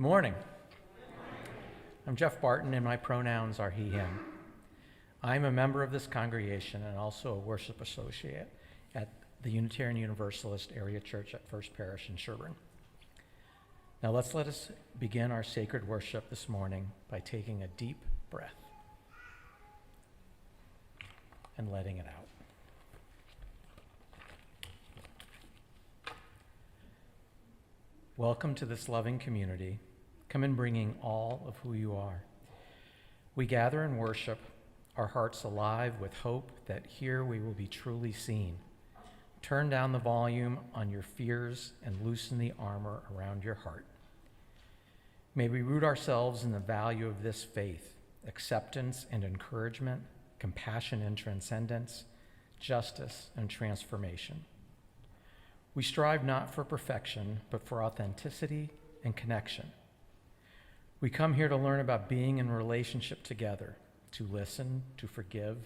morning. I'm Jeff Barton, and my pronouns are he, him. I'm a member of this congregation and also a worship associate at the Unitarian Universalist Area Church at First Parish in Sherburne. Now let us begin our sacred worship this morning by taking a deep breath and letting it out. Welcome to this loving community. Come in bringing all of who you are. We gather and worship, our hearts alive with hope that here we will be truly seen. Turn down the volume on your fears and loosen the armor around your heart. May we root ourselves in the value of this faith, acceptance and encouragement, compassion and transcendence, justice and transformation. We strive not for perfection, but for authenticity and connection. We come here to learn about being in relationship together, to listen, to forgive,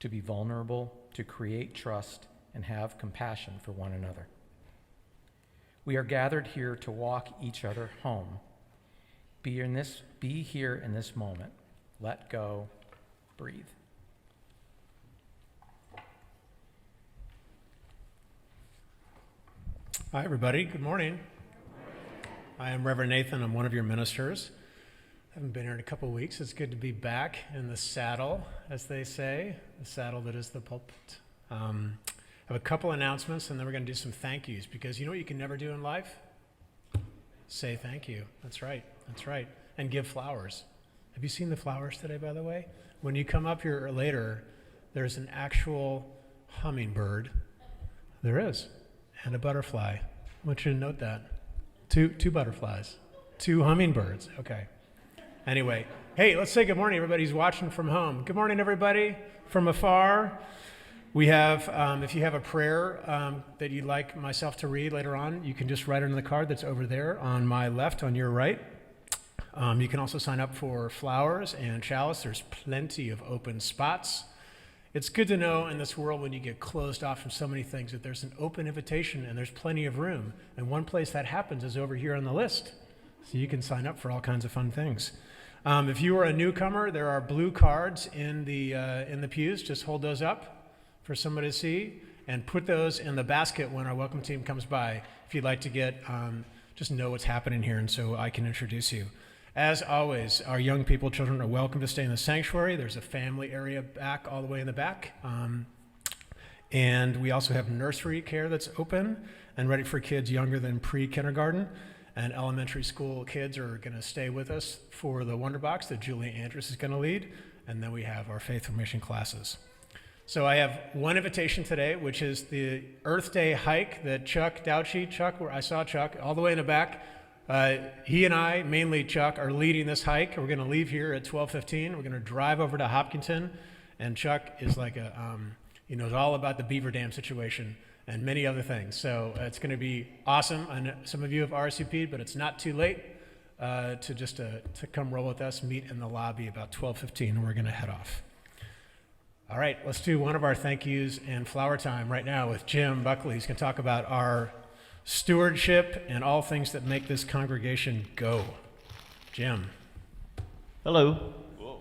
to be vulnerable, to create trust, and have compassion for one another. We are gathered here to walk each other home. Be here in this moment. Let go, breathe. Hi, everybody. Good morning. I am Reverend Nathan. I'm one of your ministers. I haven't been here in a couple of weeks. It's good to be back in the saddle, as they say, the saddle that is the pulpit. I have a couple announcements, and then we're going to do some thank yous, because you know what you can never do in life? Say thank you. That's right. That's right. And give flowers. Have you seen the flowers today, by the way? When you come up here later, there's an actual hummingbird. There is. And a butterfly. I want you to note that. Two butterflies. 2 hummingbirds. Okay. Anyway, hey, let's say good morning, everybody who's watching from home. Good morning, everybody from afar. We have, if you have a prayer that you'd like myself to read later on, you can just write it on the card that's over there on my left, on your right. You can also sign up for flowers and chalice. There's plenty of open spots. It's good to know in this world when you get closed off from so many things that there's an open invitation and there's plenty of room. And one place that happens is over here on the list. So you can sign up for all kinds of fun things. If you are a newcomer, there are blue cards in the pews. Just hold those up for somebody to see and put those in the basket when our welcome team comes by if you'd like to get just know what's happening here and so I can introduce you. As always, our young people, children, are welcome to stay in the sanctuary. There's a family area back, all the way in the back. And we also have nursery care that's open and ready for kids younger than pre-kindergarten. And elementary school kids are going to stay with us for the Wonder Box that Julie Andrews is going to lead. And then we have our faith formation classes. So I have one invitation today, which is the Earth Day hike that Chuck Douchy, where I saw Chuck all the way in the back. He and I, mainly Chuck, are leading this hike. We're going to leave here at 12:15. We're going to drive over to Hopkinton, and Chuck is like he knows all about the Beaver Dam situation and many other things. So it's going to be awesome. I know some of you have RSVP'd, but it's not too late to come roll with us. Meet in the lobby about 12:15, and we're going to head off. All right, let's do one of our thank yous and flower time right now with Jim Buckley. He's going to talk about our stewardship and all things that make this congregation go. Jim. Hello. Whoa.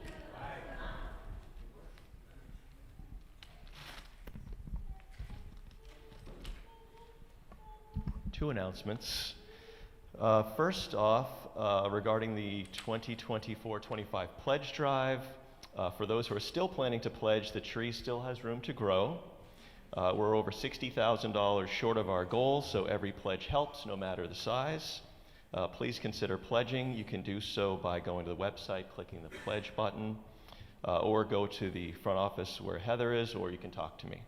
2 announcements. First off, regarding the 2024-25 pledge drive, for those who are still planning to pledge, the tree still has room to grow. We're over $60,000 short of our goal, so every pledge helps, no matter the size. Please consider pledging. You can do so by going to the website, clicking the pledge button, or go to the front office where Heather is, or you can talk to me.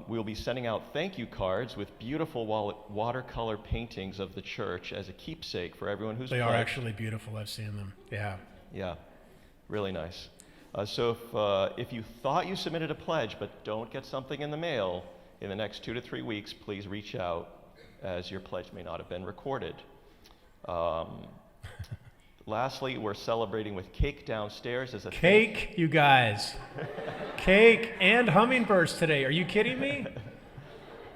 We'll be sending out thank you cards with beautiful watercolor paintings of the church as a keepsake for everyone who's pledged. They are actually beautiful. I've seen them. Yeah. Yeah, really nice. So if you thought you submitted a pledge but don't get something in the mail in the next 2 to 3 weeks, please reach out, as your pledge may not have been recorded. Lastly, we're celebrating with cake downstairs as a cake, you guys. Cake and hummingbirds today. Are you kidding me?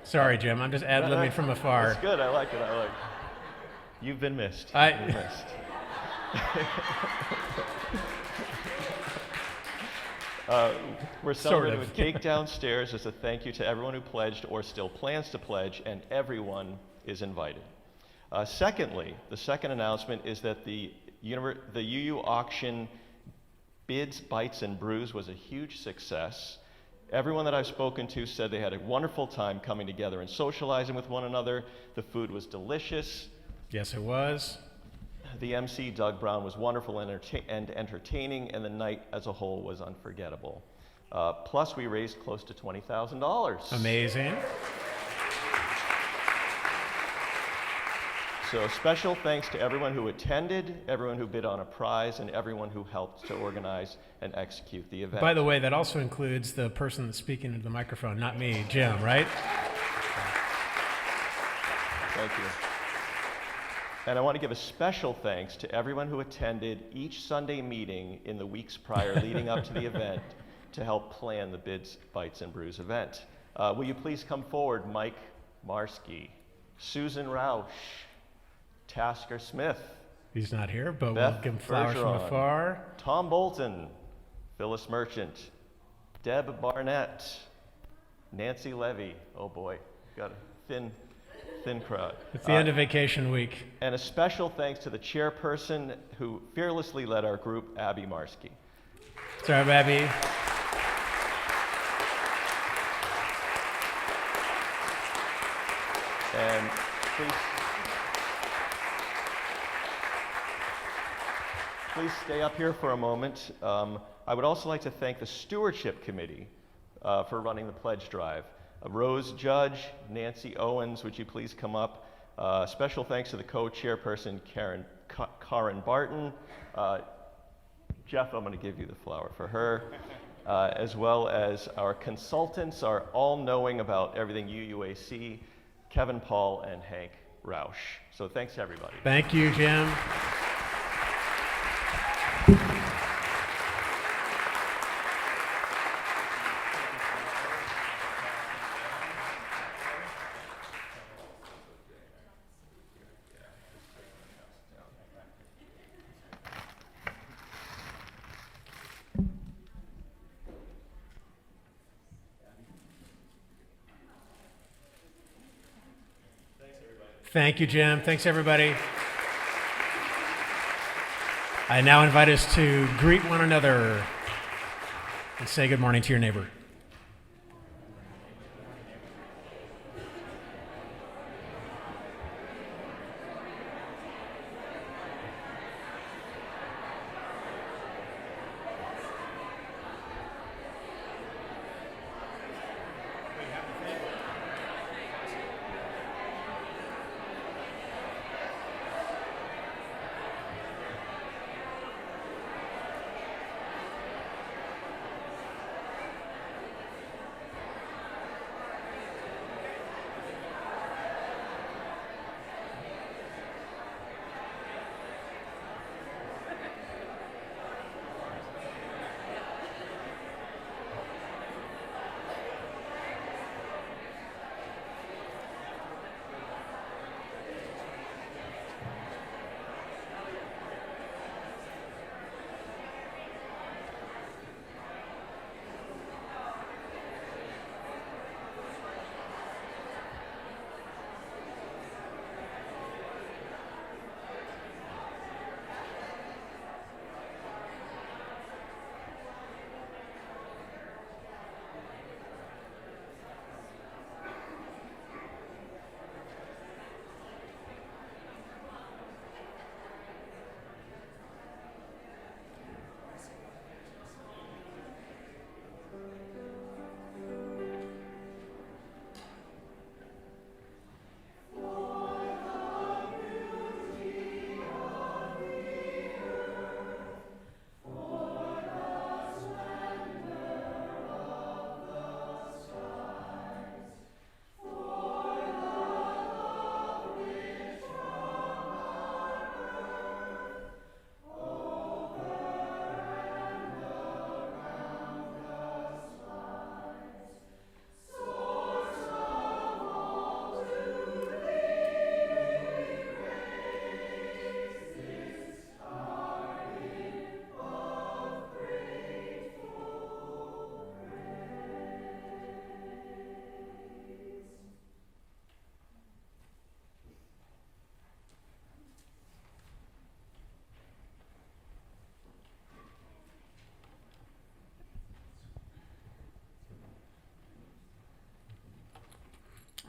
Sorry, Jim. I'm just ad-libbing from afar. That's good. I like it. You've been missed. I- You've been missed. We're celebrating with cake downstairs as a thank you to everyone who pledged or still plans to pledge, and everyone is invited. Secondly, the second announcement is that the UU auction Bids, Bites, and Brews was a huge success. Everyone that I've spoken to said they had a wonderful time coming together and socializing with one another. The food was delicious. Yes, it was. The MC, Doug Brown, was wonderful and entertaining, and the night as a whole was unforgettable. Plus, we raised close to $20,000. Amazing. So special thanks to everyone who attended, everyone who bid on a prize, and everyone who helped to organize and execute the event. By the way, that also includes the person that's speaking into the microphone, not me, Jim, right? Thank you. And I want to give a special thanks to everyone who attended each Sunday meeting in the weeks prior leading up to the event to help plan the Bids, Bites, and Brews event. Will you please come forward, Mike Marsky, Susan Rausch, Tasker Smith, He's not here, but Beth we'll give him flowers from Bergeron, afar. Tom Bolton, Phyllis Merchant, Deb Barnett, Nancy Levy. Oh boy, got a thin crowd. It's the end of vacation week. And a special thanks to the chairperson who fearlessly led our group, Abby Marsky. Sorry, Abby. And please stay up here for a moment. I would also like to thank the Stewardship Committee for running the pledge drive. Rose Judge, Nancy Owens, would you please come up? Special thanks to the co-chairperson, Karen Barton. Jeff, I'm going to give you the flower for her. As well as our consultants, are all-knowing about everything UUAC, Kevin Paul and Hank Rausch. So thanks, everybody. Thank you, Jim. Thank you, Jim. Thanks, everybody. I now invite us to greet one another and say good morning to your neighbor.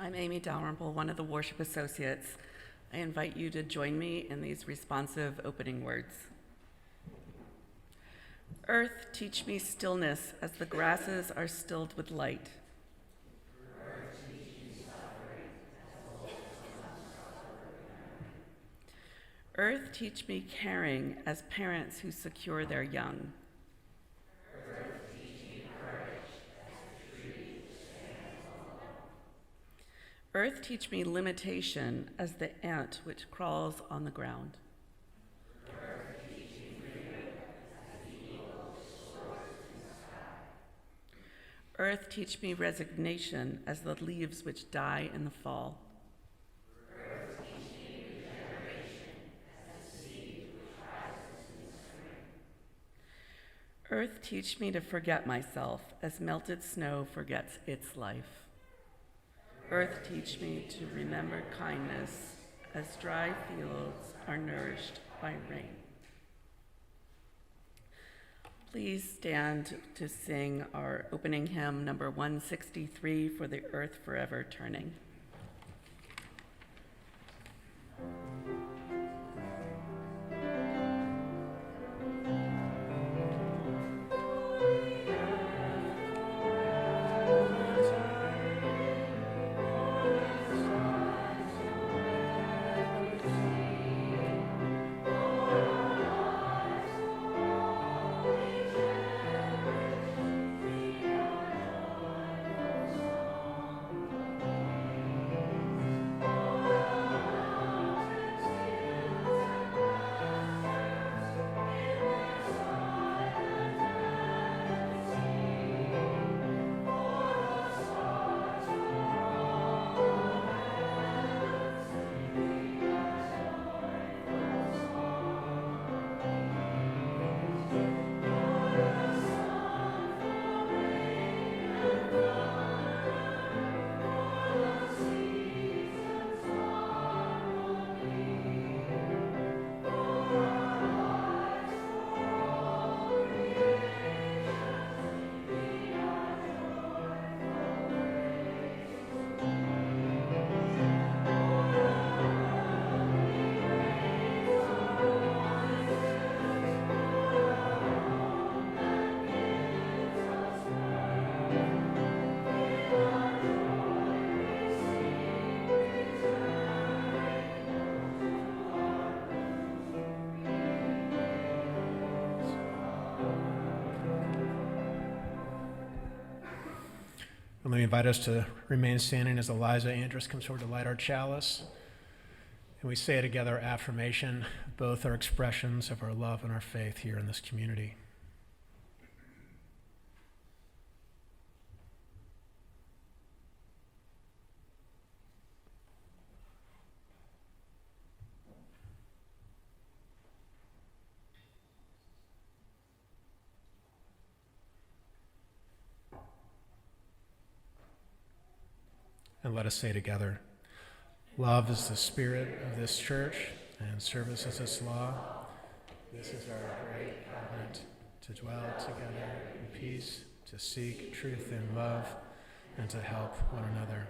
I'm Amy Dalrymple, one of the worship associates. I invite you to join me in these responsive opening words. Earth, teach me stillness as the grasses are stilled with light. Earth, teach me caring as parents who secure their young. Earth, teach me courage as the tree stands alone. Earth, teach me limitation as the ant which crawls on the ground. Earth, teach me freedom as the eagle soars in the sky. Earth, teach me resignation as the leaves which die in the fall. Earth, teach me regeneration as the seed which rises in the spring. Earth, teach me to forget myself as melted snow forgets its life. Earth, teach me to remember kindness as dry fields are nourished by rain. Please stand to sing our opening hymn, number 163, For the Earth Forever Turning. And let me invite us to remain standing as Eliza Andrus comes forward to light our chalice. And we say together affirmation, both are expressions of our love and our faith here in this community. And let us say together, love is the spirit of this church, and service is its law. This is our great covenant, to dwell together in peace, to seek truth in love, and to help one another.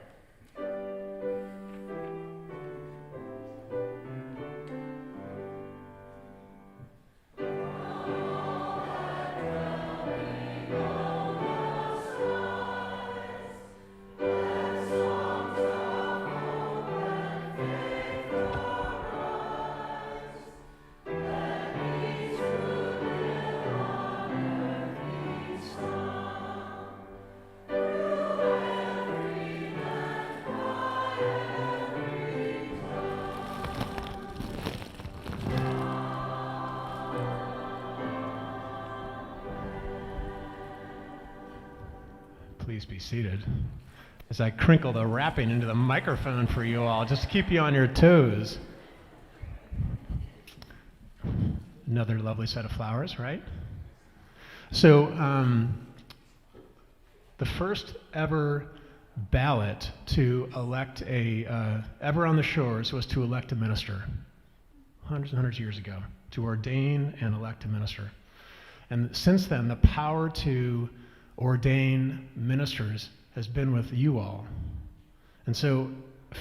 Please be seated as I crinkle the wrapping into the microphone for you all, just to keep you on your toes. Another lovely set of flowers, right? So, the first ever ballot to elect ever on the shores was to elect a minister, hundreds and hundreds of years ago, to ordain and elect a minister. And since then, the power to ordain ministers has been with you all. And so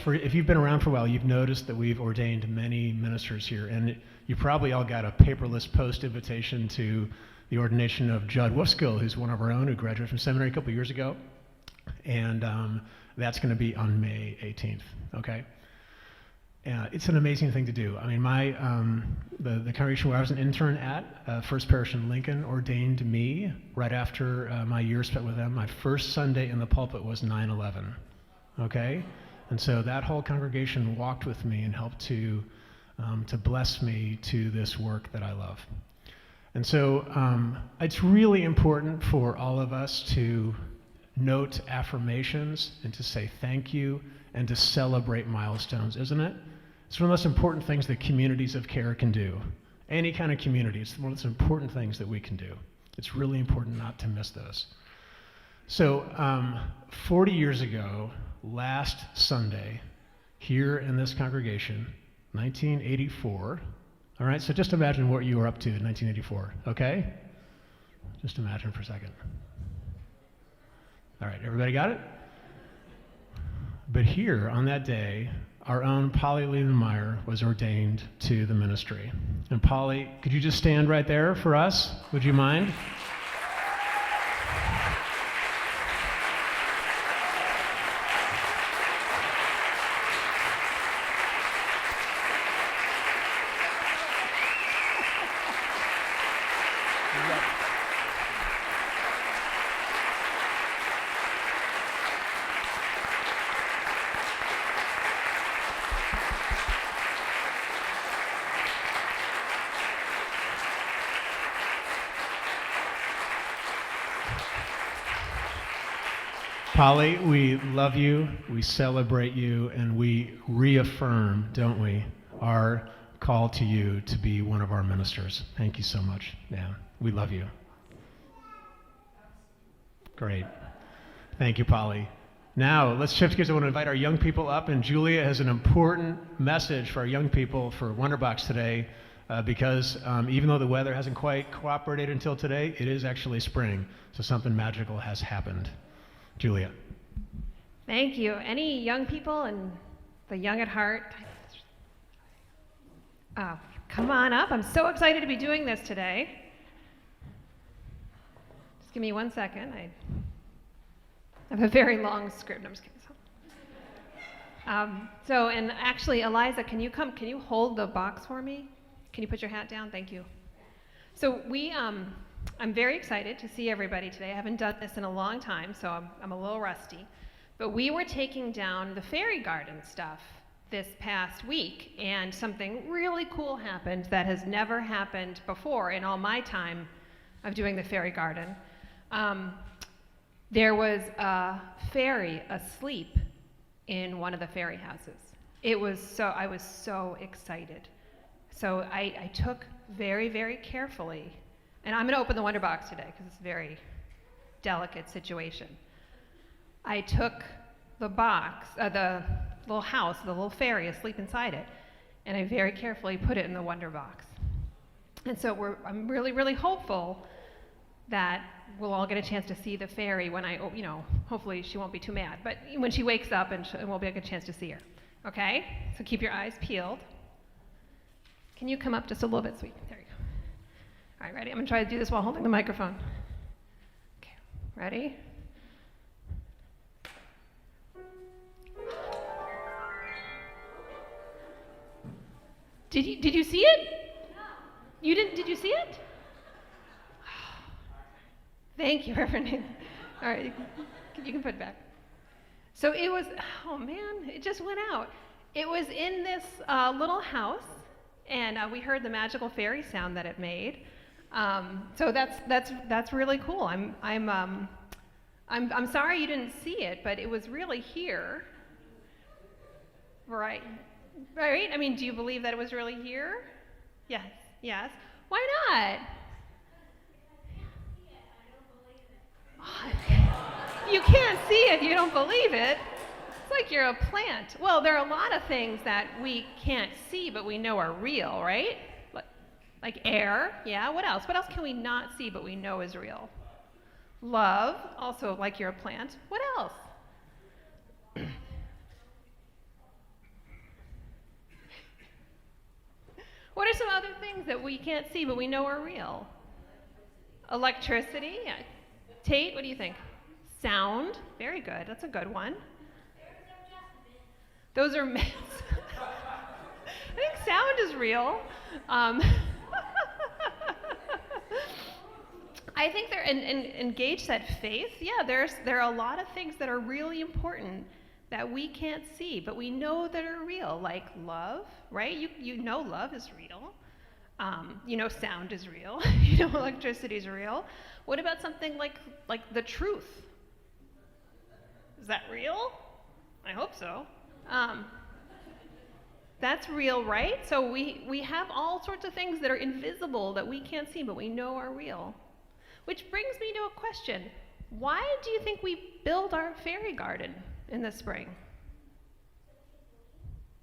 if you've been around for a while, you've noticed that we've ordained many ministers here. And you probably all got a paperless post invitation to the ordination of Judd Wolfskill, who's one of our own, who graduated from seminary a couple years ago. And that's going to be on May 18th, okay? It's an amazing thing to do. I mean, the congregation where I was an intern at, First Parish in Lincoln, ordained me right after my year spent with them. My first Sunday in the pulpit was 9/11, okay? And so that whole congregation walked with me and helped to bless me to this work that I love. And so it's really important for all of us to note affirmations and to say thank you and to celebrate milestones, isn't it? It's one of the most important things that communities of care can do. Any kind of community, it's one of the most important things that we can do. It's really important not to miss those. So 40 years ago, last Sunday, here in this congregation, 1984, all right, so just imagine what you were up to in 1984, okay? Just imagine for a second. All right, everybody got it? But here, on that day, our own Polly Leland Meyer was ordained to the ministry. And Polly, could you just stand right there for us? Would you mind? Polly, we love you, we celebrate you, and we reaffirm, don't we, our call to you to be one of our ministers. Thank you so much. Yeah, we love you. Great. Thank you, Polly. Now, let's shift gears. I want to invite our young people up, and Julia has an important message for our young people for Wonderbox today, because even though the weather hasn't quite cooperated until today, it is actually spring, so something magical has happened. Julia. Thank you. Any young people and the young at heart? Come on up. I'm so excited to be doing this today. Just give me 1 second. I have a very long script. I'm just kidding. And actually, Eliza, can you hold the box for me? Can you put your hat down? Thank you. So I'm very excited to see everybody today. I haven't done this in a long time, so I'm a little rusty. But we were taking down the fairy garden stuff this past week, and something really cool happened that has never happened before in all my time of doing the fairy garden. There was a fairy asleep in one of the fairy houses. I was so excited. So I took very, very carefully. And I'm going to open the Wonder Box today because it's a very delicate situation. I took the box, the little house, the little fairy asleep inside it, and I very carefully put it in the Wonder Box. And so I'm really, really hopeful that we'll all get a chance to see the fairy when hopefully she won't be too mad, but when she wakes up and we'll get a chance to see her. Okay? So keep your eyes peeled. Can you come up just a little bit, sweet? There you go. All right, ready? I'm gonna try to do this while holding the microphone. Okay, ready? Did you see it? No. You didn't? Did you see it? Thank you, Reverend. All right, you can put it back. So it was. Oh man, it just went out. It was in this little house, and we heard the magical fairy sound that it made. So that's really cool. I'm sorry you didn't see it, but it was really here. Right. Right? I mean, do you believe that it was really here? Yes. Yes. Why not? You can't see it, you don't believe it. It's like you're a plant. Well, there are a lot of things that we can't see, but we know are real, right? Like air, yeah, what else? What else can we not see but we know is real? Love, also like you're a plant. What else? some other things that we can't see but we know are real? Electricity. Yeah. Tate, what do you think? Sound. Very good. That's a good one. Those are myths. I think sound is real. I think engage said faith. Yeah, there are a lot of things that are really important that we can't see, but we know that are real, like love, right? You know love is real. You know sound is real. You know electricity is real. What about something like the truth? Is that real? I hope so. That's real, right? So we have all sorts of things that are invisible that we can't see, but we know are real. Which brings me to a question. Why do you think we build our fairy garden in the spring?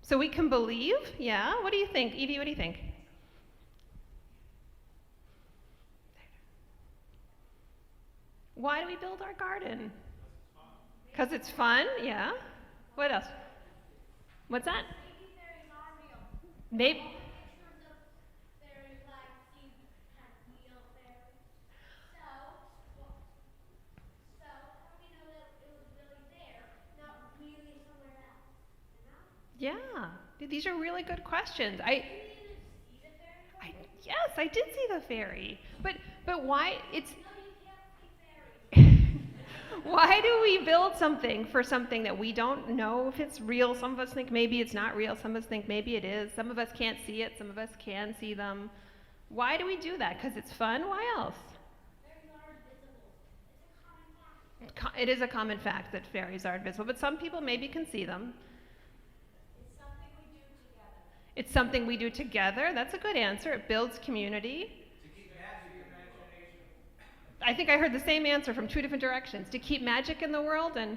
So we can believe? Yeah? What do you think? Evie, what do you think? Why do we build our garden? Because it's fun? Yeah. What else? What's that? Maybe. Yeah, these are really good questions. Yes, I did see the fairy, but why why do we build something for something that we don't know if it's real? Some of us think maybe it's not real. Some of us think maybe it is. Some of us can't see it. Some of us can see them. Why do we do that? Because it's fun? Why else? Fairies are invisible. It's a common fact. It is a common fact that fairies are invisible, but some people maybe can see them. It's something we do together. It's something we do together. That's a good answer. It builds community. To keep magic in imagination. I think I heard the same answer from two different directions. To keep magic in the world and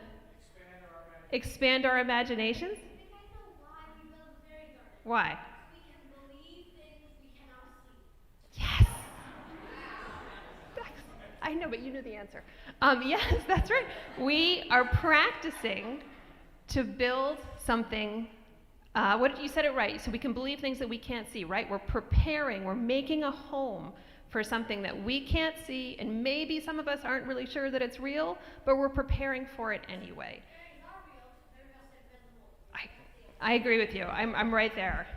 expand our imaginations. I think I know why we build a fairy garden. Why? We can believe things we cannot see. Yes. I know, but you knew the answer. Yes, that's right. We are practicing to build something. You said it right. So we can believe things that we can't see, right? We're preparing. We're making a home for something that we can't see, and maybe some of us aren't really sure that it's real, but we're preparing for it anyway. Fairies are real. They're just invisible. I agree with you. I'm right there.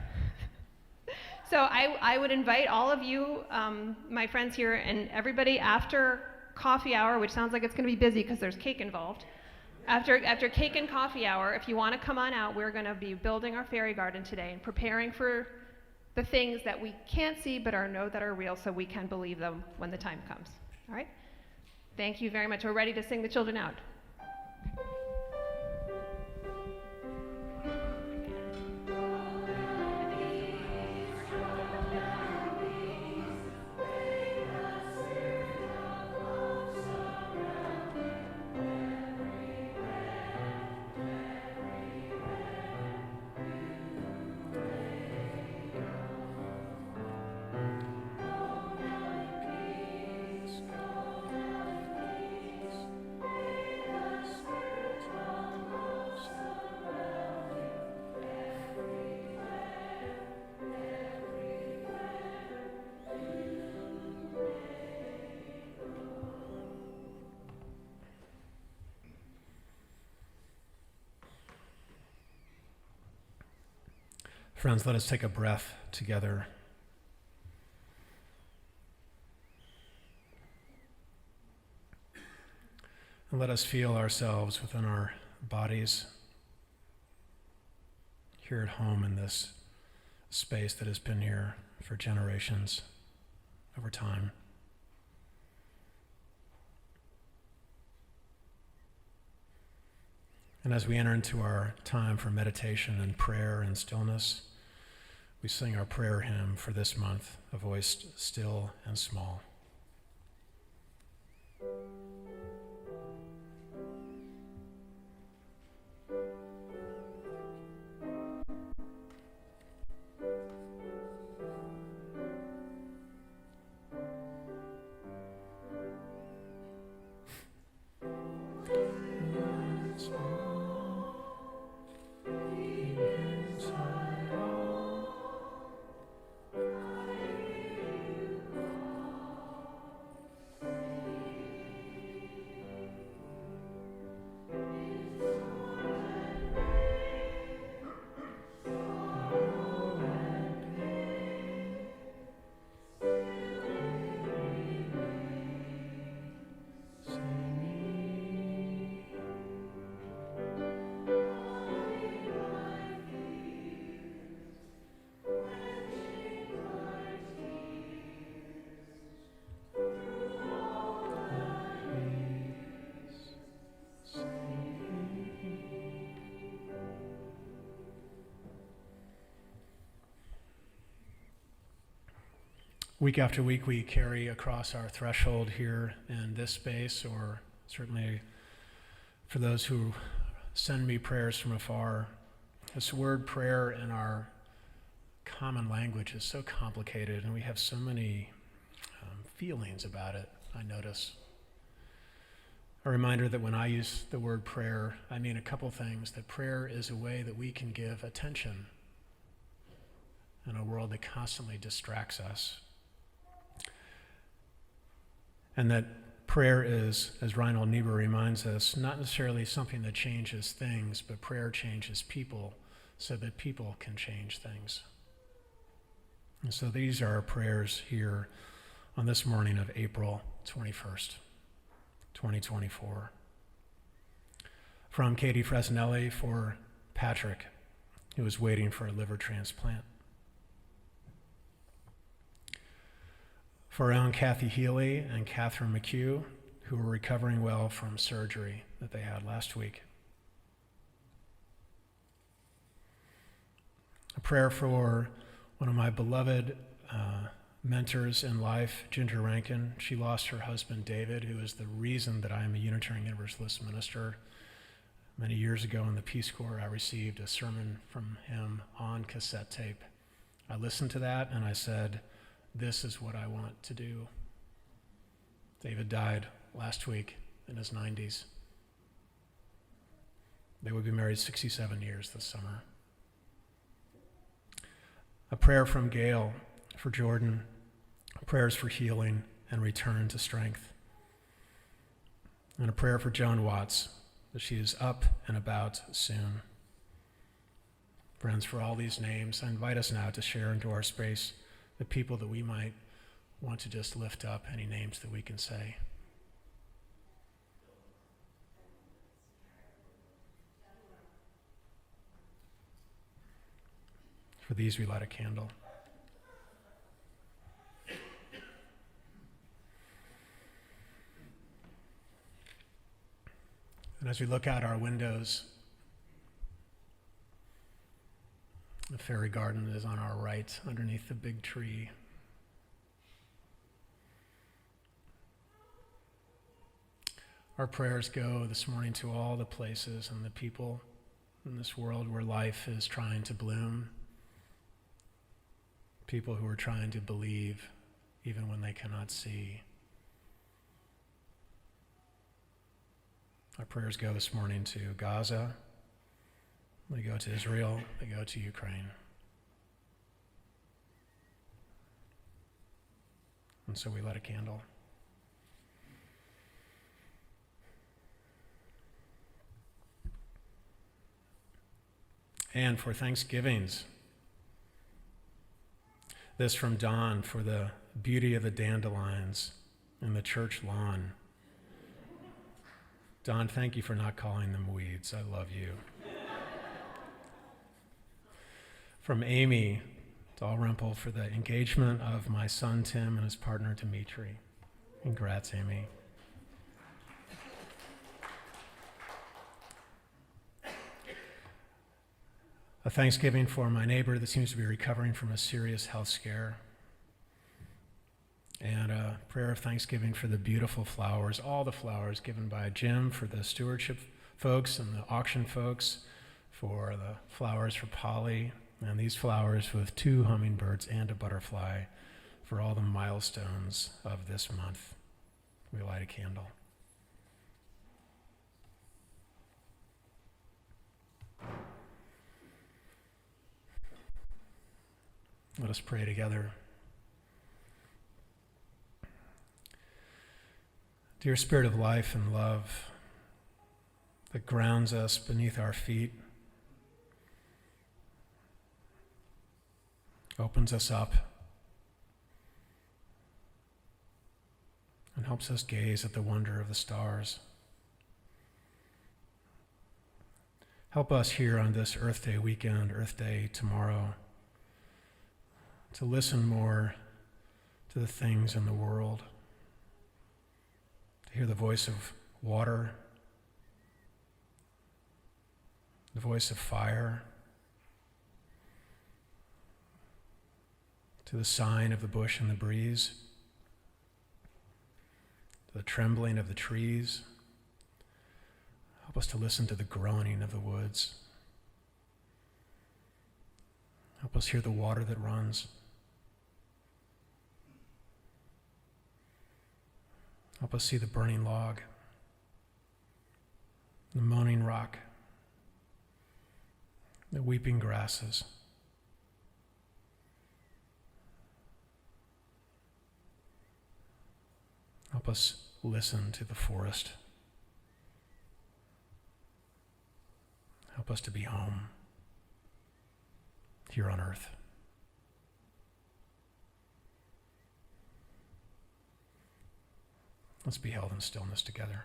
So I would invite all of you, my friends here, and everybody after coffee hour, which sounds like it's going to be busy because there's cake involved. After cake and coffee hour, if you want to come on out, we're going to be building our fairy garden today and preparing for the things that we can't see but know that are real, so we can believe them when the time comes. All right? Thank you very much. We're ready to sing the children out. Friends, let us take a breath together. And let us feel ourselves within our bodies here at home in this space that has been here for generations over time. And as we enter into our time for meditation and prayer and stillness, we sing our prayer hymn for this month, A Voice Still and Small. week after week we carry across our threshold here in this space, or certainly for those who send me prayers from afar, this word prayer in our common language is so complicated, and we have so many feelings about it, I notice. A reminder that when I use the word prayer, I mean a couple things. That prayer is a way that we can give attention in a world that constantly distracts us. And that prayer is, as Reinhold Niebuhr reminds us, not necessarily something that changes things, but prayer changes people so that people can change things. And so these are our prayers here on this morning of April 21st, 2024. From Katie Fresnelli for Patrick, who is waiting for a liver transplant. For our own Kathy Healy and Catherine McHugh, who are recovering well from surgery that they had last week. A prayer for one of my beloved mentors in life, Ginger Rankin. She lost her husband, David, who is the reason that I am a Unitarian Universalist minister. Many years ago in the Peace Corps, I received a sermon from him on cassette tape. I listened to that and I said, this is what I want to do. David died last week in his 90s. They would be married 67 years this summer. A prayer from Gail for Jordan, prayers for healing and return to strength. And a prayer for Joan Watts, that she is up and about soon. Friends, for all these names, I invite us now to share into our space the people that we might want to just lift up, any names that we can say. For these we light a candle. And as we look out our windows, the fairy garden is on our right, underneath the big tree. Our prayers go this morning to all the places and the people in this world where life is trying to bloom. People who are trying to believe even when they cannot see. Our prayers go this morning to Gaza. They go to Israel. They go to Ukraine. And so we light a candle. And for Thanksgivings, this from Don for the beauty of the dandelions and the church lawn. Don, thank you for not calling them weeds. I love you. From Amy Dalrymple for the engagement of my son Tim and his partner Dimitri. Congrats, Amy. A Thanksgiving for my neighbor that seems to be recovering from a serious health scare. And a prayer of thanksgiving for the beautiful flowers, all the flowers given by Jim, for the stewardship folks and the auction folks, for the flowers for Polly, and these flowers with 2 hummingbirds and a butterfly, for all the milestones of this month. We light a candle. Let us pray together. Dear Spirit of life and love that grounds us beneath our feet, opens us up, and helps us gaze at the wonder of the stars. Help us here on this Earth Day weekend, Earth Day tomorrow, to listen more to the things in the world, to hear the voice of water, the voice of fire, to the sighing of the bush in the breeze, to the trembling of the trees. Help us to listen to the groaning of the woods. Help us hear the water that runs. Help us see the burning log, the moaning rock, the weeping grasses. Help us listen to the forest. Help us to be home here on earth. Let's be held in stillness together.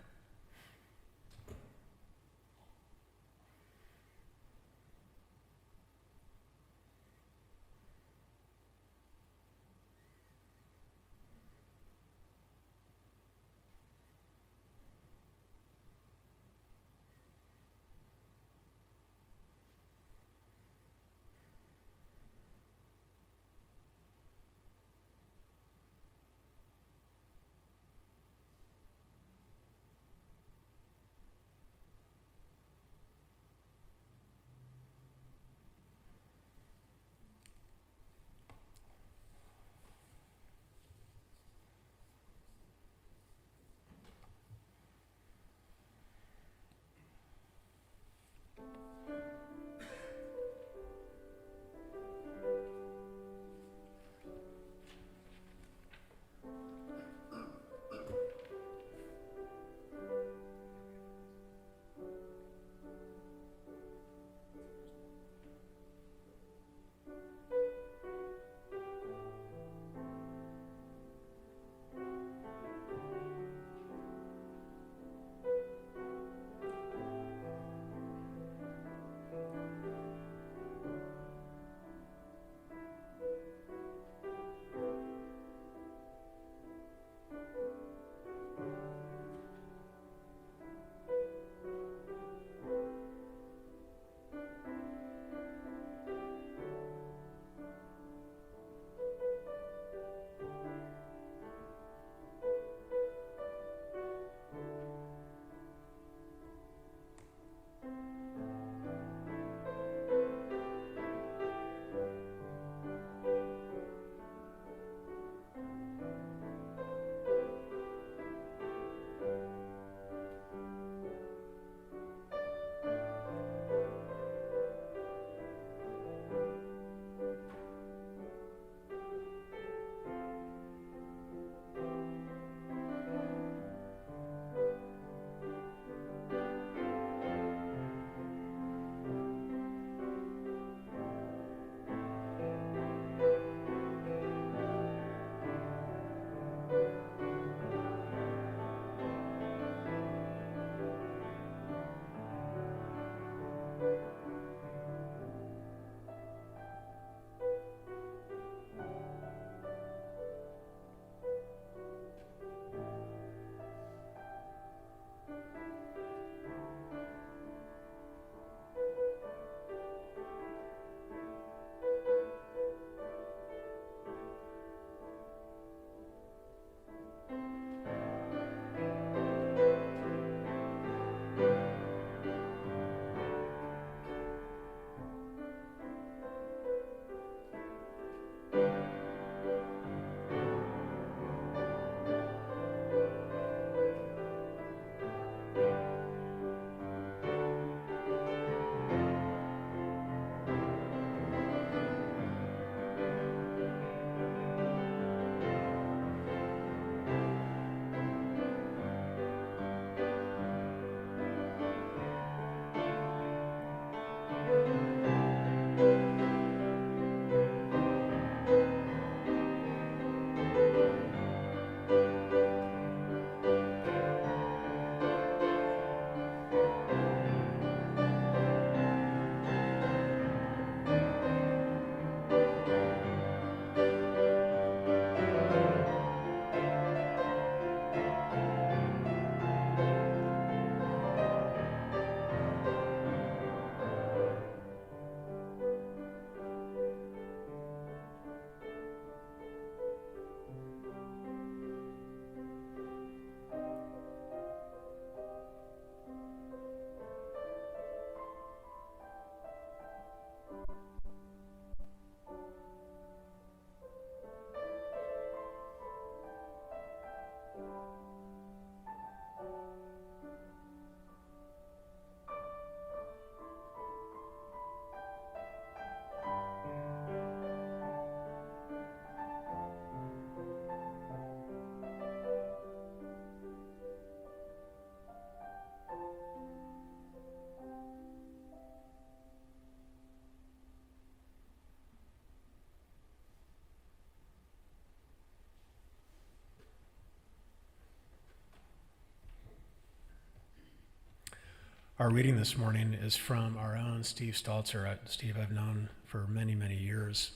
Our reading this morning is from our own Steve Stalzer. Steve I've known for many, many years.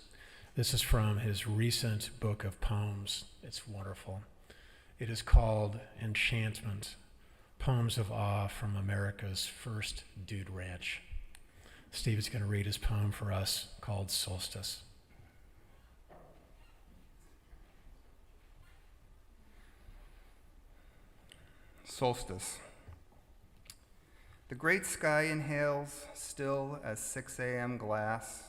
This is from his recent book of poems. It's wonderful. It is called Enchantment, Poems of Awe from America's First Dude Ranch. Steve is going to read his poem for us called Solstice. Solstice. The great sky inhales, still as 6 a.m. glass,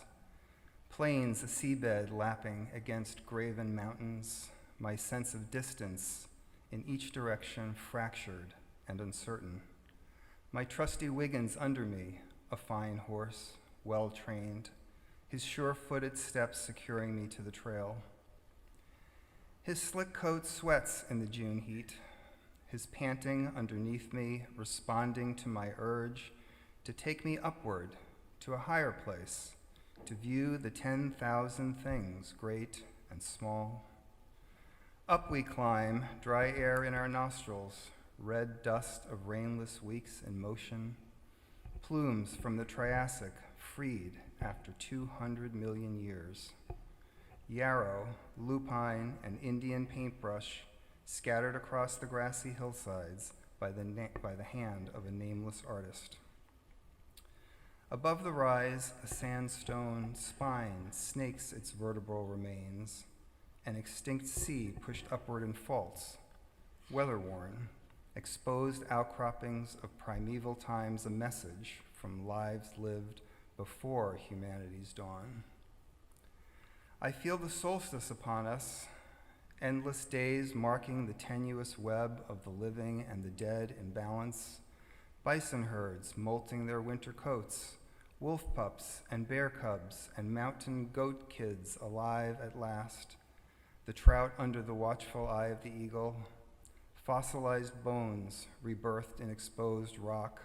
plains a seabed lapping against graven mountains, my sense of distance in each direction fractured and uncertain. My trusty Wiggins under me, a fine horse, well-trained, his sure-footed steps securing me to the trail. His slick coat sweats in the June heat, his panting underneath me responding to my urge to take me upward to a higher place, to view the 10,000 things, great and small. Up we climb, dry air in our nostrils, red dust of rainless weeks in motion, plumes from the Triassic freed after 200 million years. Yarrow, lupine, and Indian paintbrush scattered across the grassy hillsides by the hand of a nameless artist. Above the rise, a sandstone spine snakes its vertebral remains, an extinct sea pushed upward in faults, weather-worn, exposed outcroppings of primeval times, a message from lives lived before humanity's dawn. I feel the solstice upon us, endless days marking the tenuous web of the living and the dead in balance, bison herds molting their winter coats, wolf pups and bear cubs and mountain goat kids alive at last, the trout under the watchful eye of the eagle, fossilized bones rebirthed in exposed rock,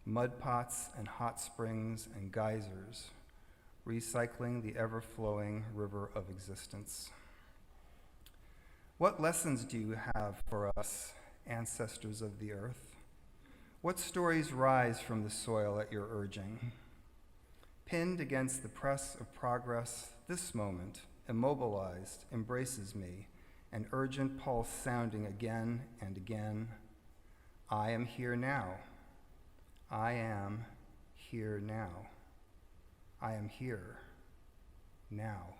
mud pots and hot springs and geysers, recycling the ever-flowing river of existence. What lessons do you have for us, ancestors of the earth? What stories rise from the soil at your urging? Pinned against the press of progress, this moment, immobilized, embraces me, an urgent pulse sounding again and again. I am here now. I am here now. I am here now.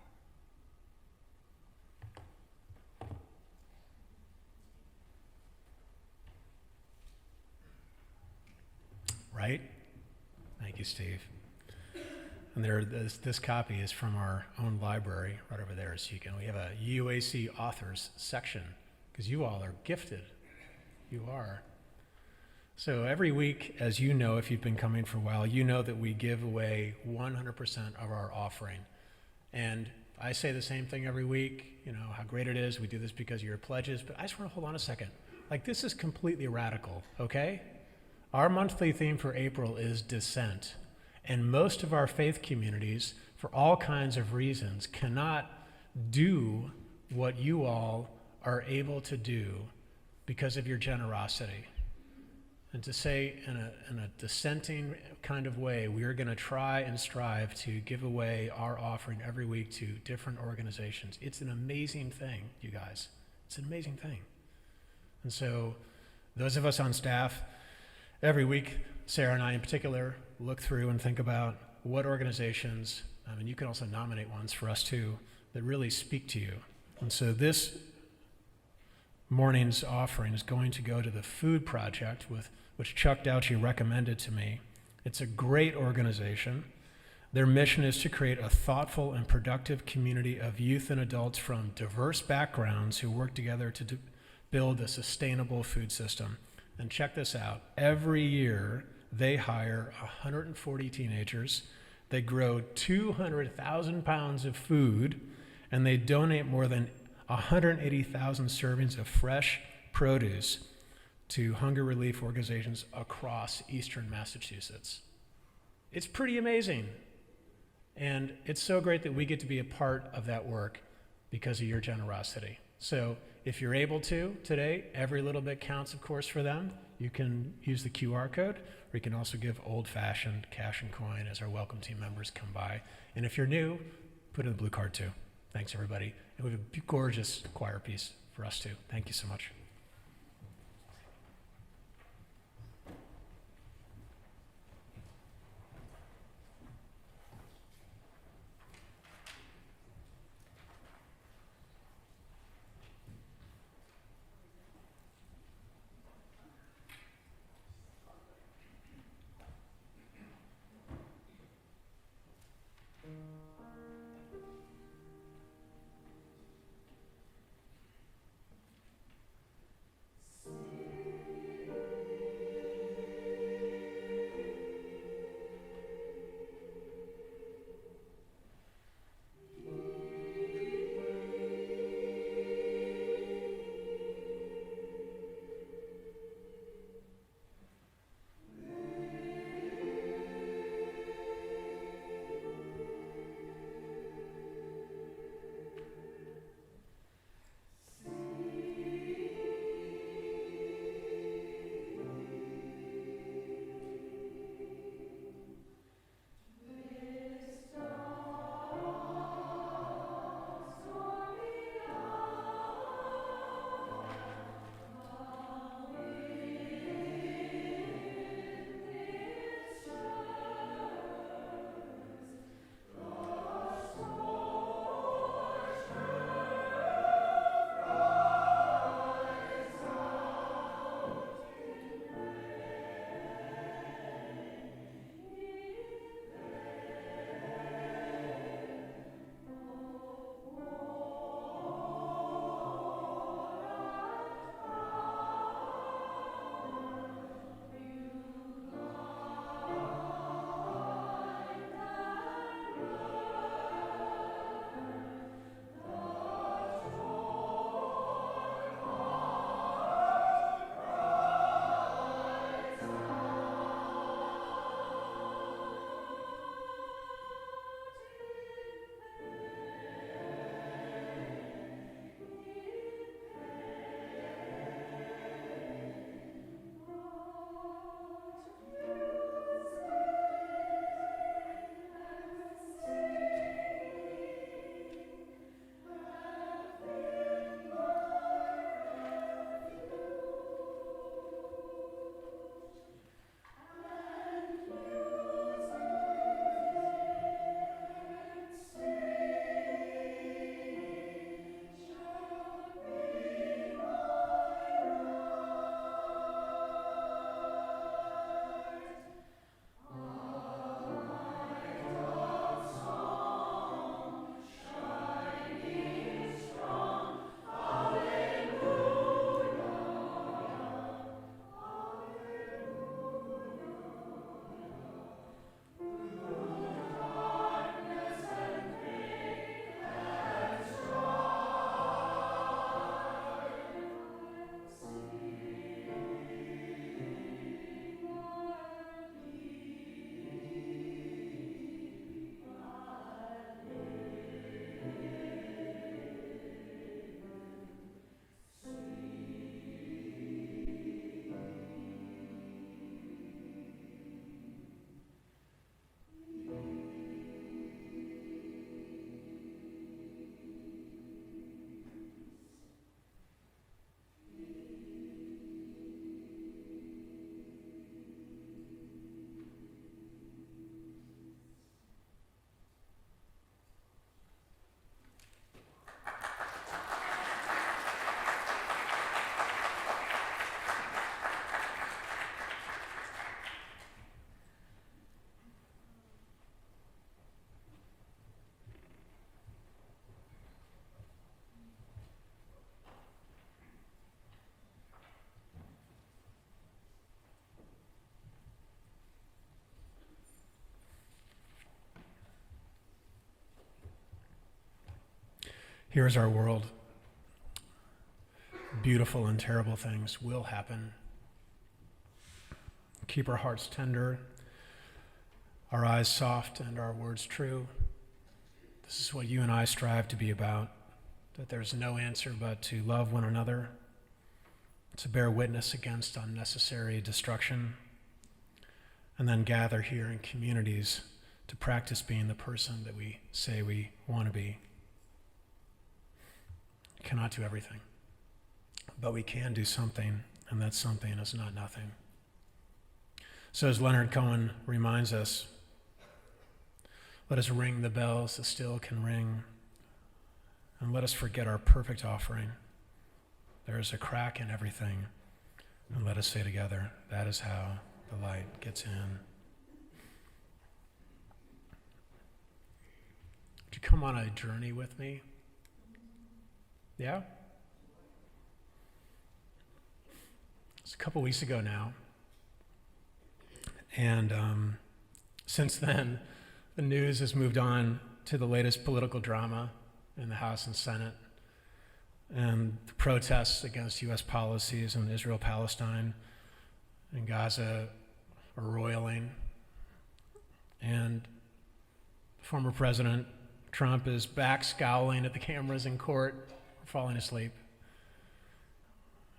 Right? Thank you, Steve. And this copy is from our own library right over there. So we have a UUAC authors section because you all are gifted. You are. So every week, as you know, if you've been coming for a while, you know that we give away 100% of our offering. And I say the same thing every week, how great it is. We do this because of your pledges, but I just want to hold on a second. This is completely radical, okay? Our monthly theme for April is dissent, and most of our faith communities, for all kinds of reasons, cannot do what you all are able to do because of your generosity. And to say in a dissenting kind of way, we are going to try and strive to give away our offering every week to different organizations. It's an amazing thing, you guys. It's an amazing thing. And so those of us on staff, every week, Sarah and I in particular, look through and think about what organizations, and you can also nominate ones for us too, that really speak to you. And so this morning's offering is going to go to the Food Project, which Chuck Douchy recommended to me. It's a great organization. Their mission is to create a thoughtful and productive community of youth and adults from diverse backgrounds who work together to build a sustainable food system. And check this out. Every year, they hire 140 teenagers. They grow 200,000 pounds of food, and they donate more than 180,000 servings of fresh produce to hunger relief organizations across eastern Massachusetts. It's pretty amazing. And it's so great that we get to be a part of that work because of your generosity. So if you're able to today, every little bit counts, of course, for them. you can use the QR code, or you can also give old-fashioned cash and coin as our welcome team members come by. And if you're new, put in the blue card too. Thanks, everybody. And we have a gorgeous choir piece for us too. Thank you so much. Here's our world. Beautiful and terrible things will happen. Keep our hearts tender, our eyes soft, and our words true. This is what you and I strive to be about, that there's no answer but to love one another, to bear witness against unnecessary destruction, and then gather here in communities to practice being the person that we say we want to be. We cannot do everything, but we can do something, and that something is not nothing. So as Leonard Cohen reminds us, let us ring the bells that still can ring, and let us forget our perfect offering. There is a crack in everything, and let us say together, that is how the light gets in. Would you come on a journey with me? Yeah? It's a couple weeks ago now, and since then, the news has moved on to the latest political drama in the House and Senate, and the protests against U.S. policies on Israel-Palestine and Gaza are roiling. And former President Trump is back scowling at the cameras in court, falling asleep.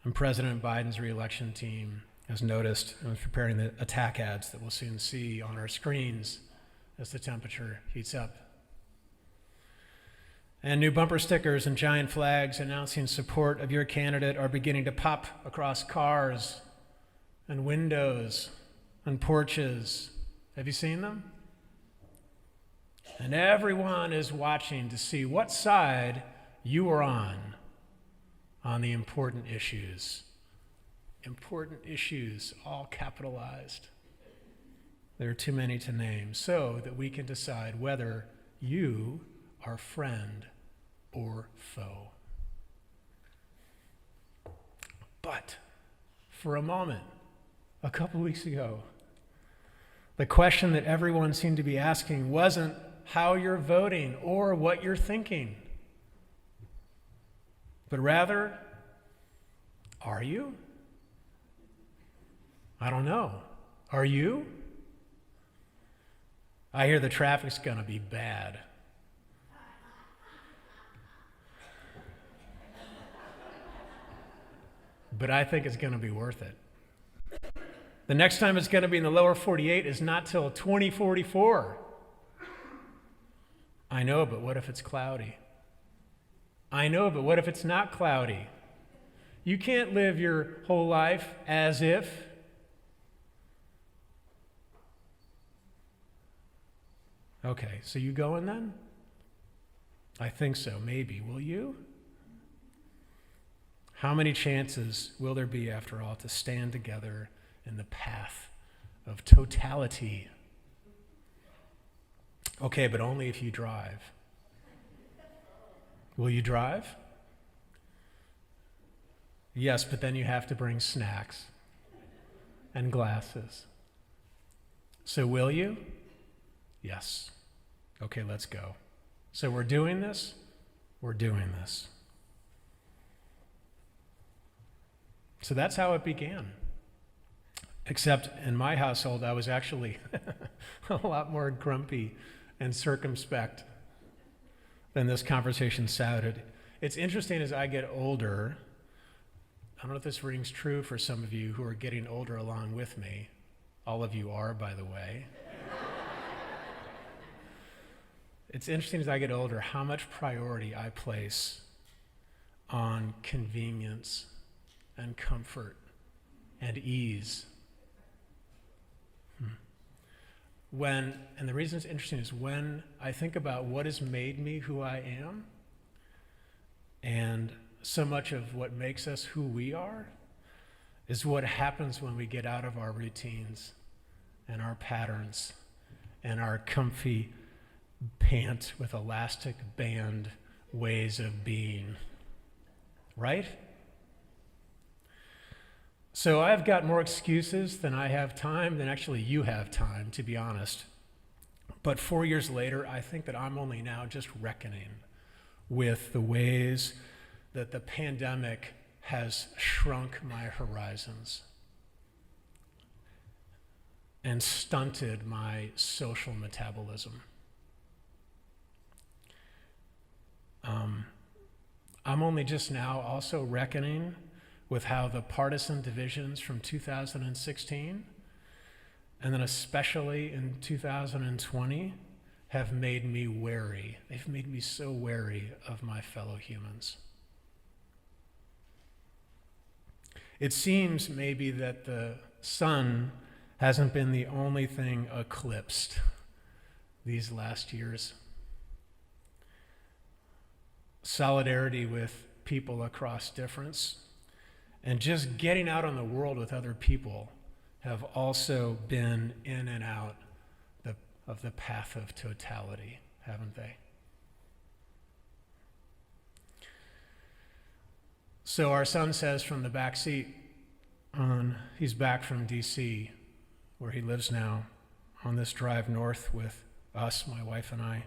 And President Biden's re-election team has noticed and is preparing the attack ads that we'll soon see on our screens as the temperature heats up. And new bumper stickers and giant flags announcing support of your candidate are beginning to pop across cars and windows and porches. Have you seen them? And everyone is watching to see what side you are on the important issues. Important issues, all capitalized. There are too many to name, so that we can decide whether you are friend or foe. But for a moment, a couple weeks ago, the question that everyone seemed to be asking wasn't how you're voting or what you're thinking, but rather, are you? I don't know. Are you? I hear the traffic's going to be bad. But I think it's going to be worth it. The next time it's going to be in the lower 48 is not till 2044. I know, but what if it's cloudy? I know, but what if it's not cloudy? You can't live your whole life as if. Okay, so you going then? I think so, maybe. Will you? How many chances will there be, after all, to stand together in the path of totality? Okay, but only if you drive. Will you drive? Yes, but then you have to bring snacks and glasses. So will you? Yes. Okay, let's go. So we're doing this? We're doing this. So that's how it began. Except in my household, I was actually a lot more grumpy and circumspect than this conversation sounded. It's interesting, as I get older, I don't know if this rings true for some of you who are getting older along with me. All of you are, by the way. It's interesting as I get older how much priority I place on convenience and comfort and ease. And the reason it's interesting is when I think about what has made me who I am, and so much of what makes us who we are is what happens when we get out of our routines and our patterns and our comfy pant with elastic band ways of being. Right? So I've got more excuses than I have time, than actually you have time, to be honest. But 4 years later, I think that I'm only now just reckoning with the ways that the pandemic has shrunk my horizons and stunted my social metabolism. I'm only just now also reckoning with how the partisan divisions from 2016, and then especially in 2020, have made me wary. They've made me so wary of my fellow humans. It seems maybe that the sun hasn't been the only thing eclipsed these last years. Solidarity with people across difference and just getting out on the world with other people have also been in and out of the path of totality, haven't they? So our son says from the back seat he's back from DC, where he lives now, on this drive north with us, my wife and I.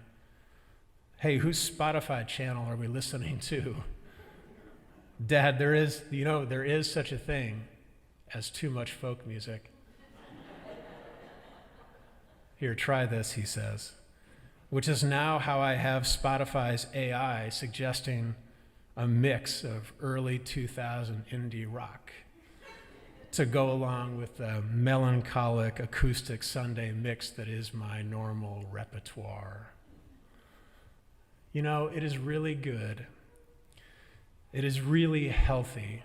Hey, whose Spotify channel are we listening to? Dad, there is such a thing as too much folk music. Here, try this, he says, which is now how I have Spotify's AI suggesting a mix of early 2000 indie rock to go along with the melancholic acoustic Sunday mix that is my normal repertoire. You know, it is really good. It is really healthy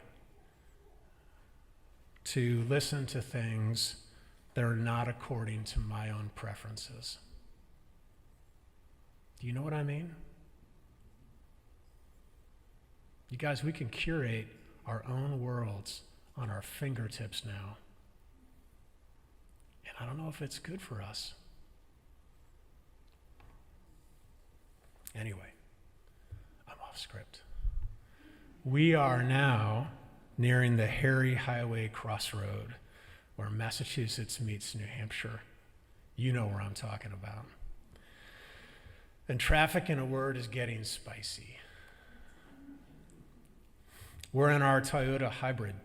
to listen to things that are not according to my own preferences. Do you know what I mean? You guys, we can curate our own worlds on our fingertips now. And I don't know if it's good for us. Anyway, I'm off script. We are now nearing the Harry Highway crossroad where Massachusetts meets New Hampshire. You know where I'm talking about. And traffic, in a word, is getting spicy. We're in our Toyota hybrid,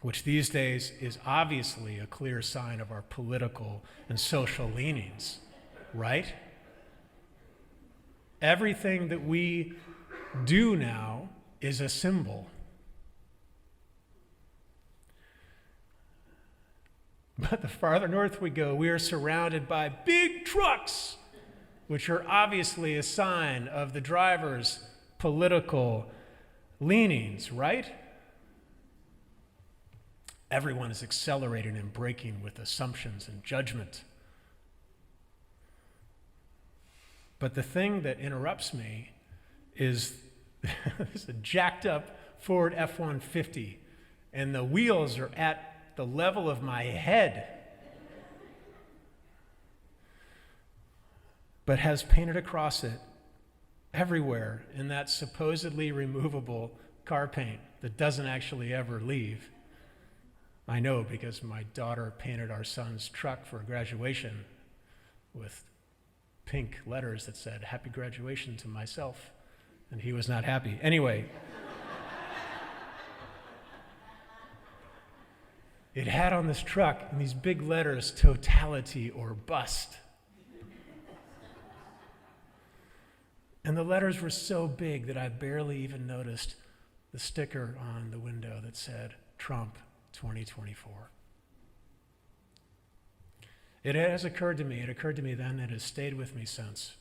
which these days is obviously a clear sign of our political and social leanings, right? Everything that we do now is a symbol. But the farther north we go, we are surrounded by big trucks, which are obviously a sign of the driver's political leanings, right? Everyone is accelerating and braking with assumptions and judgment. But the thing that interrupts me is there's a jacked up Ford F-150, and the wheels are at the level of my head, but has painted across it everywhere in that supposedly removable car paint that doesn't actually ever leave. I know because my daughter painted our son's truck for graduation with pink letters that said, "Happy graduation to myself," and he was not happy. Anyway, it had on this truck in these big letters, "Totality or Bust." And the letters were so big that I barely even noticed the sticker on the window that said, "Trump 2024. It occurred to me then, it has stayed with me since.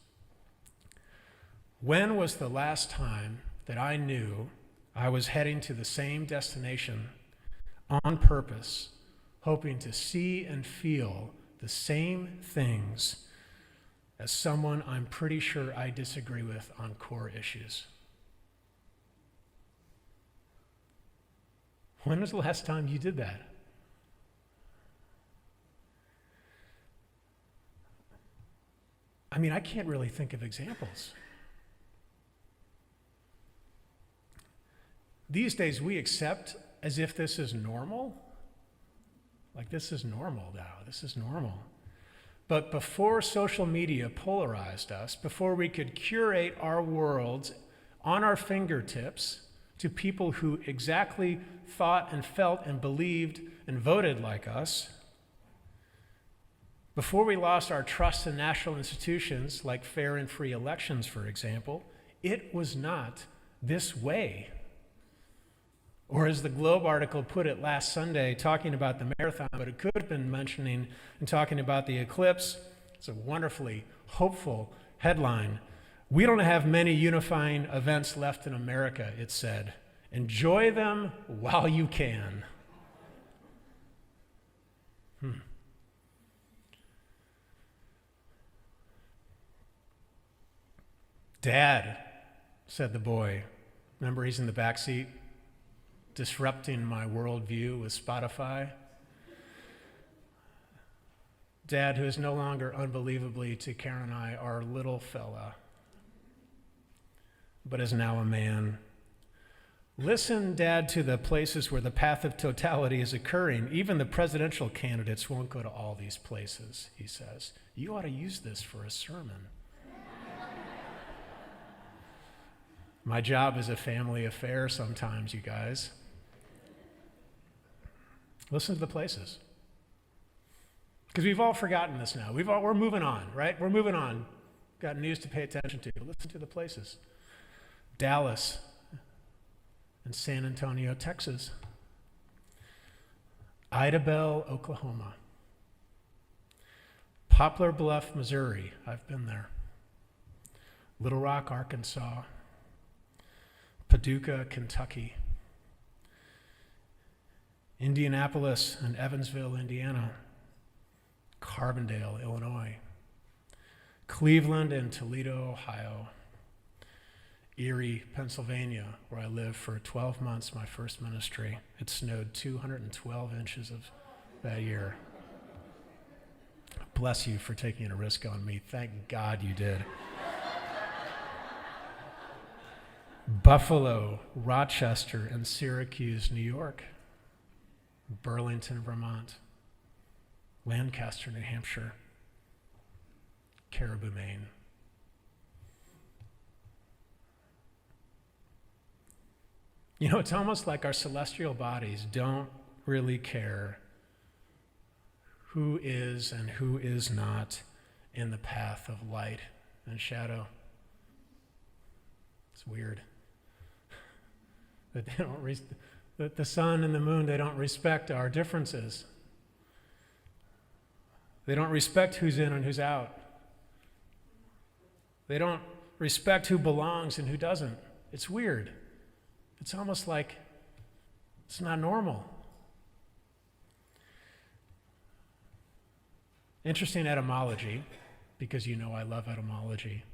When was the last time that I knew I was heading to the same destination on purpose, hoping to see and feel the same things as someone I'm pretty sure I disagree with on core issues? When was the last time you did that? I mean, I can't really think of examples. These days, we accept as if this is normal. Like, this is normal now. This is normal. But before social media polarized us, before we could curate our worlds on our fingertips to people who exactly thought and felt and believed and voted like us, before we lost our trust in national institutions like fair and free elections, for example, it was not this way. Or as the Globe article put it last Sunday, talking about the marathon, but it could have been mentioning and talking about the eclipse. It's a wonderfully hopeful headline. We don't have many unifying events left in America, it said. Enjoy them while you can. Dad, said the boy. Remember, he's in the back seat, disrupting my worldview with Spotify. Dad, who is no longer unbelievably to Karen and I, our little fella, but is now a man. Listen, Dad, to the places where the path of totality is occurring. Even the presidential candidates won't go to all these places, he says. You ought to use this for a sermon. My job is a family affair sometimes, you guys. Listen to the places. Because we've all forgotten this now. We're moving on, right? We're moving on. Got news to pay attention to. Listen to the places. Dallas and San Antonio, Texas. Idabel, Oklahoma. Poplar Bluff, Missouri. I've been there. Little Rock, Arkansas. Paducah, Kentucky. Indianapolis and Evansville, Indiana. Carbondale, Illinois. Cleveland and Toledo, Ohio. Erie, Pennsylvania, where I lived for 12 months, my first ministry. It snowed 212 inches of that year. Bless you for taking a risk on me. Thank God you did. Buffalo, Rochester, and Syracuse, New York. Burlington, Vermont. Lancaster, New Hampshire. Caribou, Maine. You know, it's almost like our celestial bodies don't really care who is and who is not in the path of light and shadow. It's weird. That they don't that the sun and the moon, they don't respect our differences. They don't respect who's in and who's out. They don't respect who belongs and who doesn't. It's weird. It's almost like it's not normal. Interesting etymology, because you know I love etymology.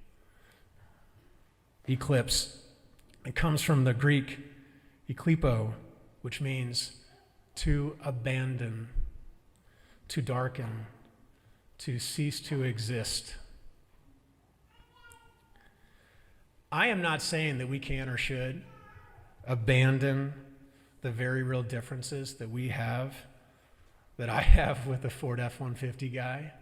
Eclipse. It comes from the Greek eklipo, which means to abandon, to darken, to cease to exist. I am not saying that we can or should abandon the very real differences that we have, that I have with the Ford F-150 guy,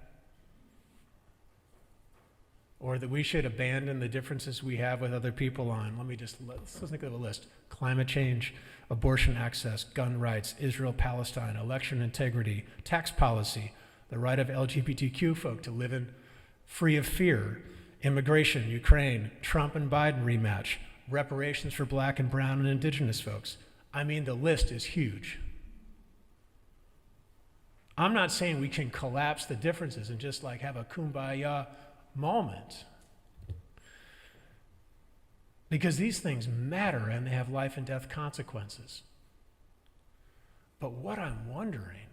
or that we should abandon the differences we have with other people on. Let's think of a list. Climate change, abortion access, gun rights, Israel-Palestine, election integrity, tax policy, the right of LGBTQ folk to live in free of fear, immigration, Ukraine, Trump and Biden rematch, reparations for black and brown and indigenous folks. I mean, the list is huge. I'm not saying we can collapse the differences and just like have a kumbaya moment. Because these things matter and they have life and death consequences. But what I'm wondering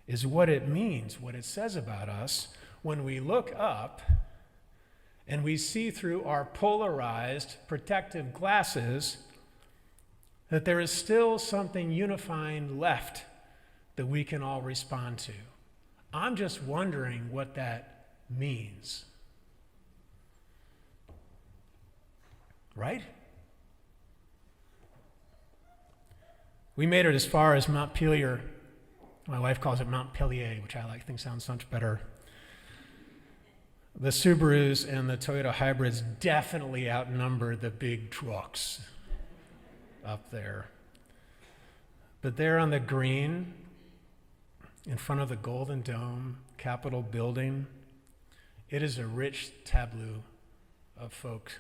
is what it means, what it says about us when we look up and we see through our polarized protective glasses that there is still something unifying left that we can all respond to. I'm just wondering what that means. Right? We made it as far as Montpelier. My wife calls it Montpelier, which I think sounds much better. The Subarus and the Toyota hybrids definitely outnumber the big trucks up there. But there on the green, in front of the Golden Dome Capitol building, it is a rich tableau of folk.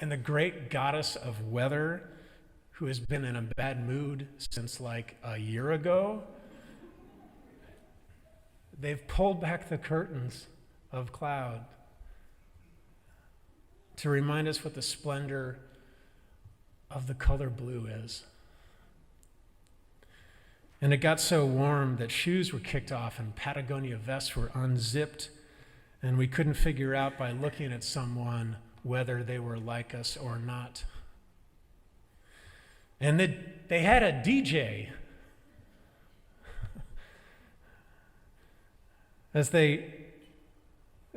And the great goddess of weather who has been in a bad mood since like a year ago. They've pulled back the curtains of cloud to remind us what the splendor of the color blue is. And it got so warm that shoes were kicked off and Patagonia vests were unzipped, and we couldn't figure out by looking at someone whether they were like us or not. And they had a DJ. As they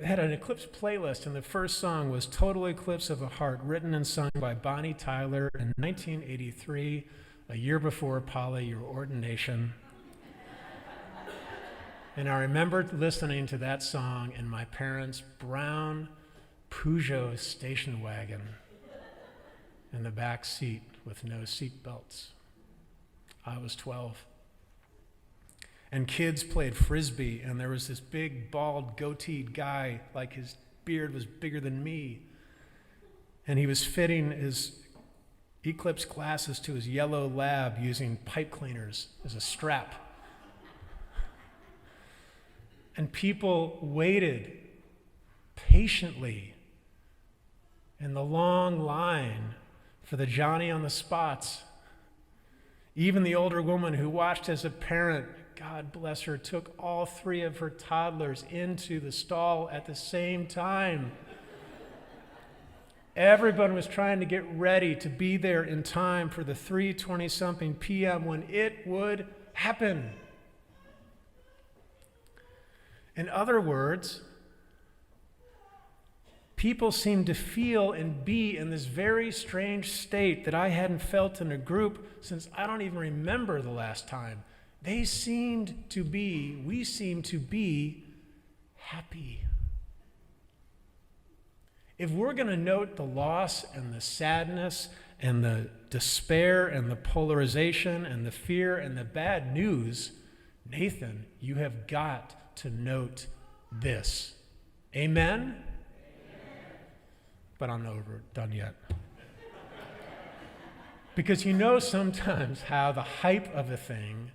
had an Eclipse playlist, and the first song was Total Eclipse of the Heart, written and sung by Bonnie Tyler in 1983, a year before, Polly, your ordination. And I remembered listening to that song in my parents' brown Peugeot station wagon in the back seat with no seat belts. I was 12. And kids played Frisbee, and there was this big, bald, goateed guy, like his beard was bigger than me. And he was fitting his Eclipse glasses to his yellow lab using pipe cleaners as a strap. And people waited patiently in the long line for the Johnny on the spots. Even the older woman who watched as a parent, God bless her, took all 3 of her toddlers into the stall at the same time. Everyone was trying to get ready to be there in time for the 3:20-something p.m. when it would happen. In other words, people seemed to feel and be in this very strange state that I hadn't felt in a group since I don't even remember the last time. We seemed to be happy. If we're going to note the loss and the sadness and the despair and the polarization and the fear and the bad news, Nathan, you have got to note this. Amen? Amen. But I'm not done yet. Because you know sometimes how the hype of a thing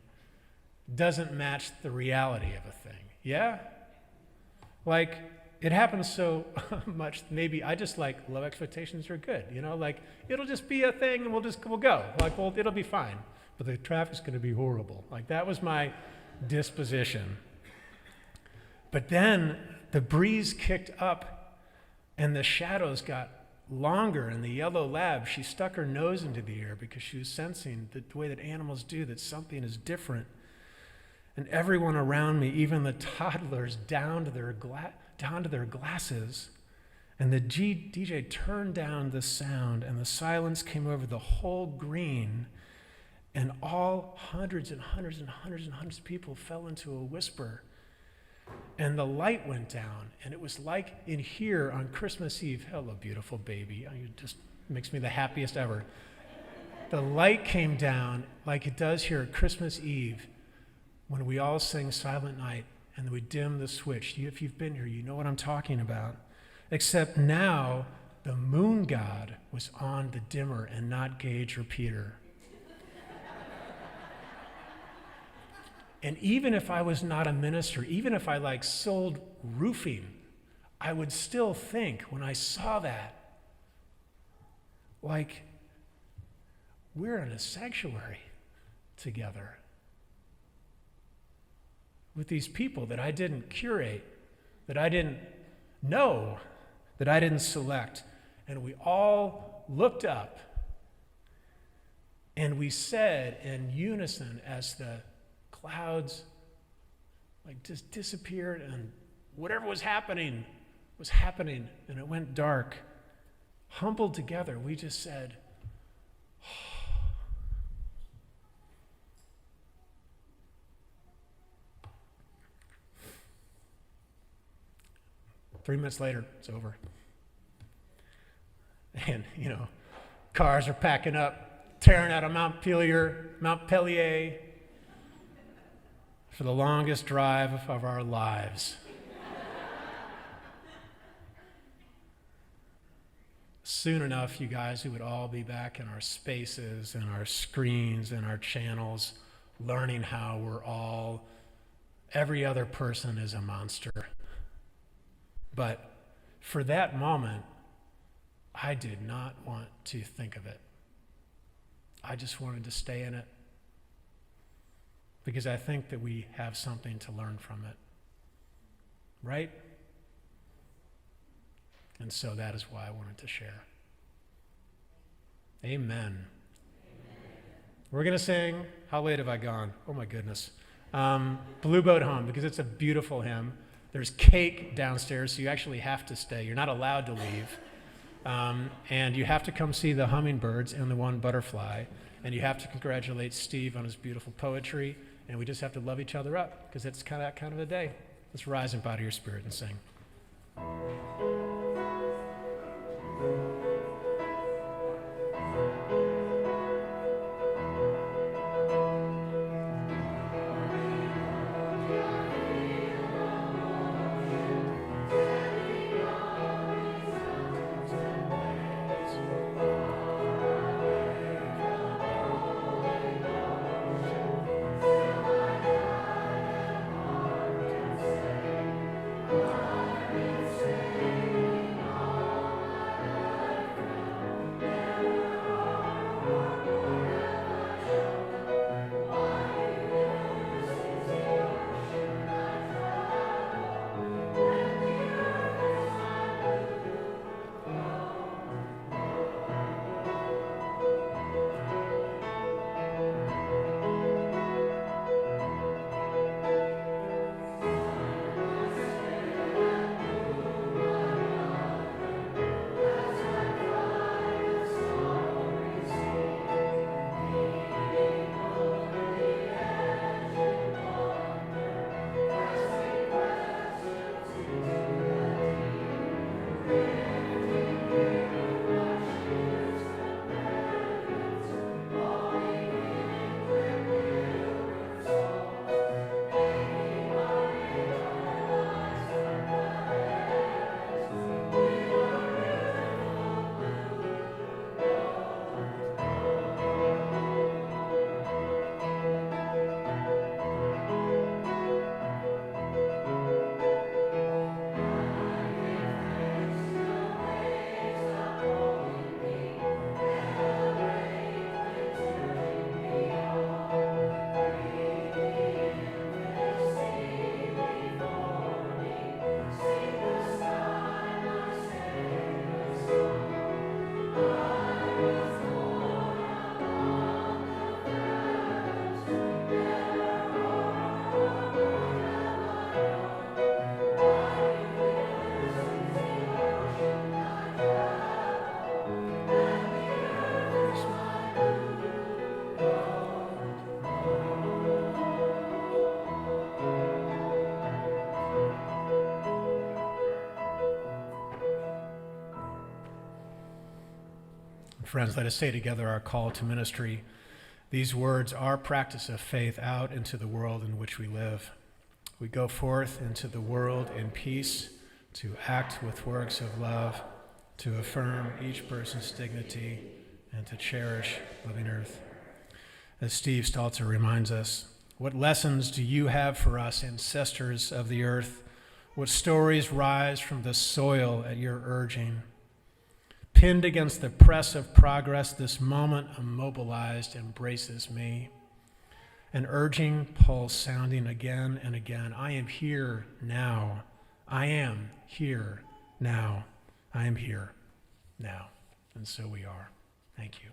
doesn't match the reality of a thing. Yeah? Like, it happens so much, maybe I just like low expectations are good. You know, like, it'll just be a thing and we'll go. Like, well, it'll be fine. But the traffic's going to be horrible. Like, that was my disposition. But then the breeze kicked up and the shadows got longer. In the yellow lab, she stuck her nose into the air because she was sensing the way that animals do, that something is different. And everyone around me, even the toddlers, down to their glasses. And the DJ turned down the sound, and the silence came over the whole green. And all hundreds and hundreds and hundreds and hundreds of people fell into a whisper. And the light went down, and it was like in here on Christmas Eve. Hello, beautiful baby. It just makes me the happiest ever. The light came down like it does here at Christmas Eve when we all sing Silent Night and we dim the switch. If you've been here, you know what I'm talking about. Except now, the moon god was on the dimmer and not Gage or Peter. And even if I was not a minister, even if I sold roofing, I would still think when I saw that, we're in a sanctuary together with these people that I didn't curate, that I didn't know, that I didn't select. And we all looked up and we said in unison as the clouds just disappeared and whatever was happening and it went dark. Humbled together, we just said, oh. 3 minutes later, it's over. And, cars are packing up, tearing out of Mount Pellier, for the longest drive of our lives. soon enough, you guys, we would all be back in our spaces and our screens and our channels, learning how every other person is a monster. But for that moment, I did not want to think of it. I just wanted to stay in it because I think that we have something to learn from it. Right? And so that is why I wanted to share. Amen. We're going to sing, how late have I gone? Oh my goodness. Blue Boat Home, because it's a beautiful hymn. There's cake downstairs, so you actually have to stay. You're not allowed to leave. And you have to come see the hummingbirds and the one butterfly. And you have to congratulate Steve on his beautiful poetry. And we just have to love each other up, because it's kind of that kind of a day. Let's rise and bow to your spirit and sing. Friends, let us say together our call to ministry. These words are practice of faith out into the world in which we live. We go forth into the world in peace to act with works of love, to affirm each person's dignity, and to cherish living earth. As Steve Stalzer reminds us, what lessons do you have for us, ancestors of the earth? What stories rise from the soil at your urging? Pinned against the press of progress, this moment immobilized embraces me. An urging pulse sounding again and again. I am here now. I am here now. I am here now. And so we are. Thank you.